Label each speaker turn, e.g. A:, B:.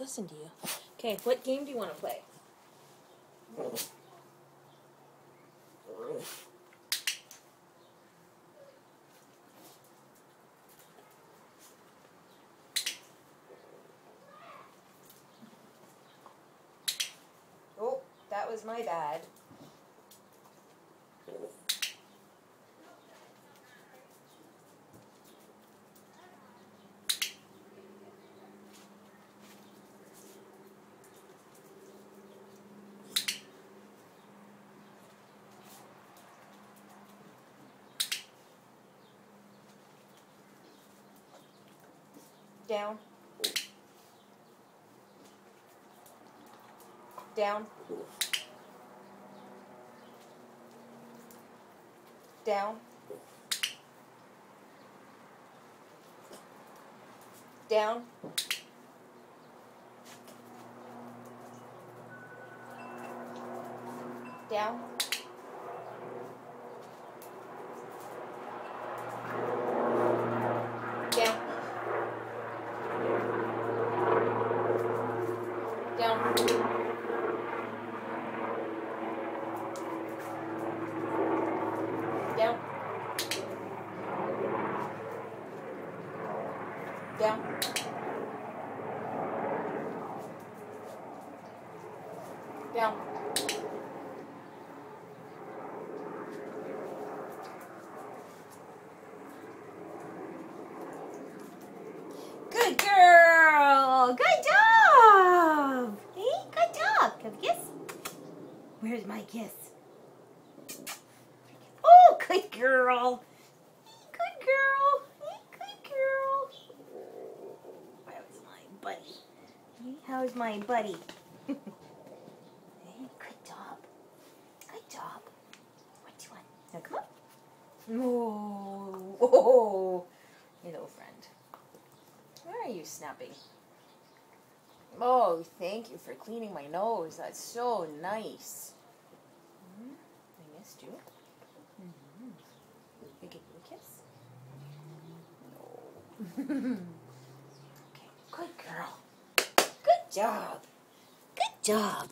A: listen to you. Okay, what game do you want to play? Oh, that was my bad. Down. Down. Down. Down. Down. Down. Down. Down. Down. Down. Good girl. Good job. Hey, good job. Have a kiss. Where's my kiss? Oh, good girl. Good girl. Good girl. How's my buddy? How's my buddy? Hey, good job. Good job. What do you want? Now come on. Oh, hello, friend. Where are you snapping? Oh, thank you for cleaning my nose. That's so nice. I missed you. You give me a kiss? No. Okay, good girl. Good job. Good job.